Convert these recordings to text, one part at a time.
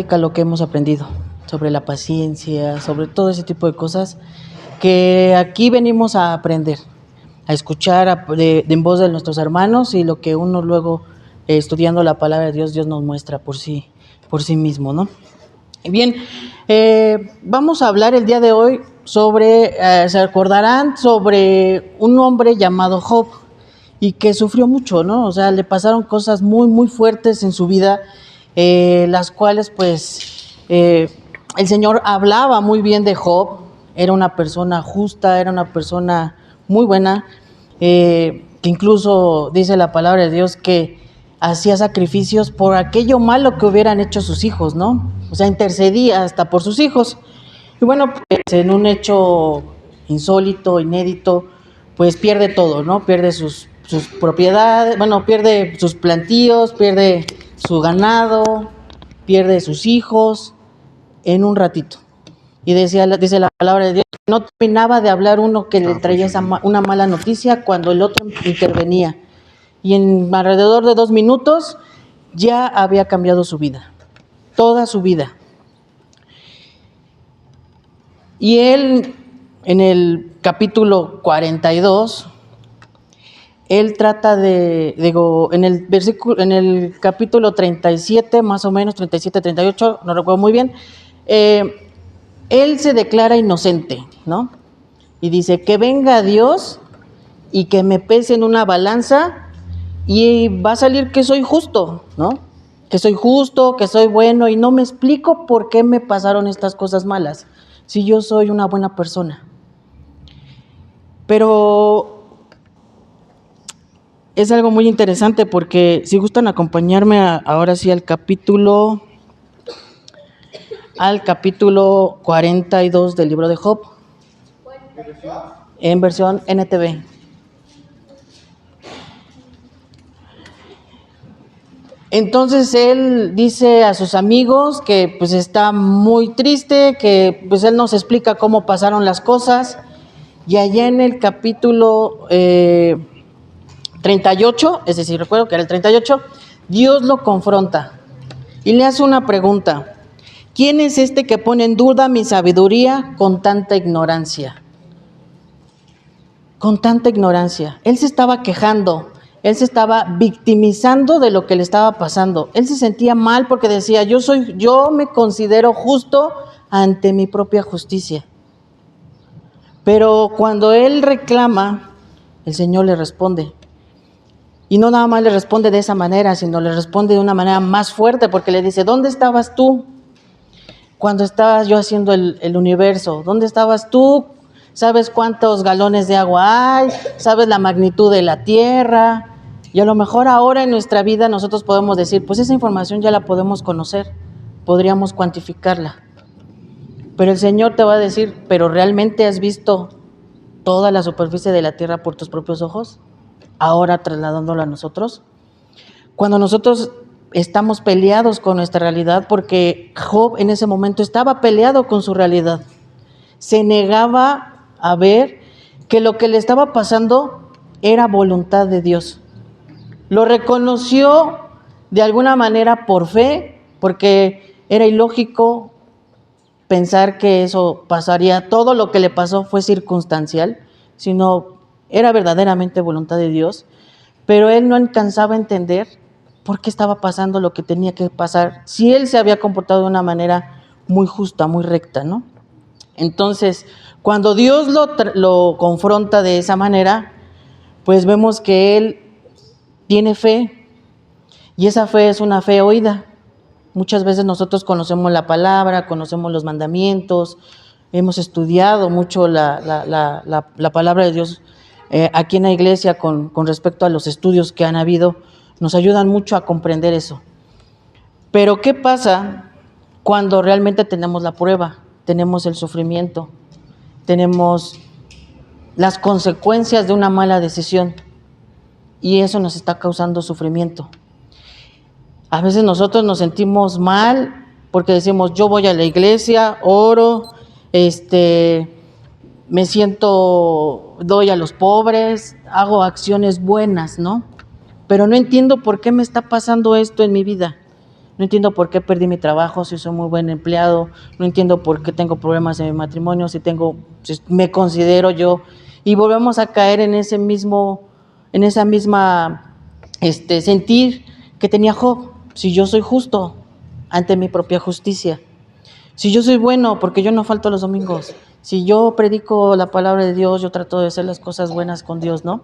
práctica lo que hemos aprendido sobre la paciencia, sobre todo ese tipo de cosas que aquí venimos a aprender, a escuchar en voz de nuestros hermanos y lo que uno luego estudiando la palabra de Dios, Dios nos muestra por sí mismo, ¿no? Bien, vamos a hablar el día de hoy sobre, se acordarán, sobre un hombre llamado Job y que sufrió mucho, ¿no? O sea, le pasaron cosas muy, muy fuertes en su vida, las cuales pues el Señor hablaba muy bien de Job, era una persona justa, era una persona muy buena, que incluso dice la palabra de Dios que hacía sacrificios por aquello malo que hubieran hecho sus hijos, ¿no? O sea, intercedía hasta por sus hijos. Y bueno, pues en un hecho insólito, inédito, pues pierde todo, ¿no? Pierde sus propiedades, bueno, pierde sus plantíos, pierde su ganado, pierde sus hijos en un ratito. Y dice la palabra de Dios, no terminaba de hablar uno que le traía una mala noticia cuando el otro intervenía. Y en alrededor de 2 minutos ya había cambiado su vida, toda su vida. Y él, en el capítulo 42, él trata en el capítulo 37, más o menos, 37, 38, no recuerdo muy bien, él se declara inocente, ¿no? Y dice, que venga Dios y que me pese en una balanza y va a salir que soy justo, ¿no? Que soy justo, que soy bueno y no me explico por qué me pasaron estas cosas malas, si yo soy una buena persona. Pero es algo muy interesante porque si gustan acompañarme ahora sí al capítulo 42 del libro de Job, en versión NTV. Entonces él dice a sus amigos que pues está muy triste, que pues él nos explica cómo pasaron las cosas. Y allá en el capítulo 38, es decir, recuerdo que era el 38, Dios lo confronta y le hace una pregunta. ¿Quién es este que pone en duda mi sabiduría con tanta ignorancia? Con tanta ignorancia. Él se estaba quejando, él se estaba victimizando de lo que le estaba pasando. Él se sentía mal porque decía, yo me considero justo ante mi propia justicia. Pero cuando él reclama, el Señor le responde. Y no nada más le responde de esa manera, sino le responde de una manera más fuerte, porque le dice, ¿dónde estabas tú cuando estaba yo haciendo el universo? ¿Dónde estabas tú? ¿Sabes cuántos galones de agua hay? ¿Sabes la magnitud de la tierra? Y a lo mejor ahora en nuestra vida nosotros podemos decir, pues esa información ya la podemos conocer, podríamos cuantificarla. Pero el Señor te va a decir, ¿pero realmente has visto toda la superficie de la tierra por tus propios ojos? Ahora trasladándolo a nosotros. Cuando nosotros estamos peleados con nuestra realidad, porque Job en ese momento estaba peleado con su realidad, se negaba a ver que lo que le estaba pasando era voluntad de Dios. Lo reconoció de alguna manera por fe, porque era ilógico pensar que eso pasaría, todo lo que le pasó fue circunstancial, sino era verdaderamente voluntad de Dios, pero él no alcanzaba a entender por qué estaba pasando lo que tenía que pasar, si él se había comportado de una manera muy justa, muy recta, ¿no? Entonces, cuando Dios lo confronta de esa manera, pues vemos que él tiene fe, y esa fe es una fe oída. Muchas veces nosotros conocemos la palabra, conocemos los mandamientos, hemos estudiado mucho la palabra de Dios aquí en la iglesia con respecto a los estudios que han habido, nos ayudan mucho a comprender eso. Pero ¿qué pasa cuando realmente tenemos la prueba, tenemos el sufrimiento, tenemos las consecuencias de una mala decisión y eso nos está causando sufrimiento? A veces nosotros nos sentimos mal porque decimos, yo voy a la iglesia, oro, me siento, doy a los pobres, hago acciones buenas, ¿no? Pero no entiendo por qué me está pasando esto en mi vida. no entiendo por qué perdí mi trabajo si soy muy buen empleado, no entiendo por qué tengo problemas en mi matrimonio, si me considero yo, y volvemos a caer en esa misma sentir que tenía Job. Si yo soy justo ante mi propia justicia, si yo soy bueno porque yo no falto los domingos, si yo predico la palabra de Dios, yo trato de hacer las cosas buenas con Dios, ¿no?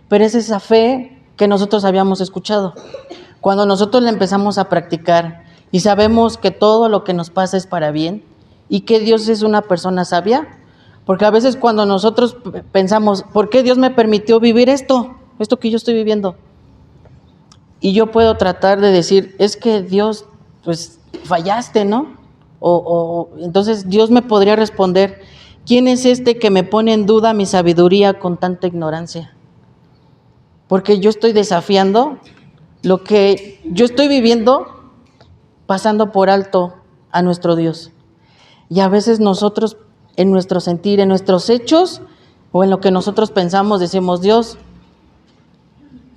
Pero es esa fe que nosotros habíamos escuchado. Cuando nosotros la empezamos a practicar y sabemos que todo lo que nos pasa es para bien y que Dios es una persona sabia, porque a veces cuando nosotros pensamos, ¿por qué Dios me permitió vivir esto que yo estoy viviendo? Y yo puedo tratar de decir, es que Dios, pues fallaste, ¿no? Entonces Dios me podría responder, ¿quién es este que me pone en duda mi sabiduría con tanta ignorancia? Porque yo estoy desafiando lo que yo estoy viviendo, pasando por alto a nuestro Dios. Y a veces nosotros, en nuestro sentir, en nuestros hechos, o en lo que nosotros pensamos, decimos, Dios,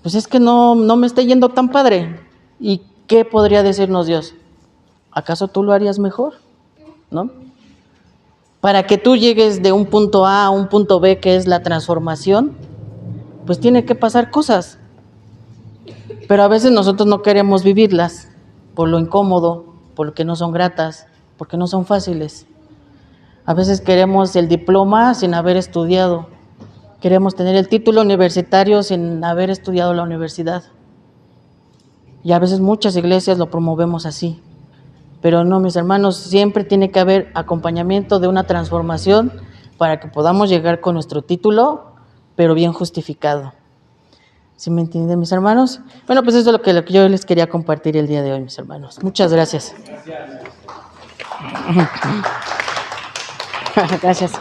pues es que no me está yendo tan padre. ¿Y qué podría decirnos Dios? ¿Acaso tú lo harías mejor? ¿No? Para que tú llegues de un punto A a un punto B, que es la transformación, pues tiene que pasar cosas. Pero a veces nosotros no queremos vivirlas por lo incómodo, porque no son gratas, porque no son fáciles. A veces queremos el diploma sin haber estudiado. Queremos tener el título universitario sin haber estudiado la universidad. Y a veces muchas iglesias lo promovemos así. Pero no, mis hermanos, siempre tiene que haber acompañamiento de una transformación para que podamos llegar con nuestro título, pero bien justificado. ¿Sí me entienden, mis hermanos? Bueno, pues eso es lo que yo les quería compartir el día de hoy, mis hermanos. Muchas gracias. Gracias.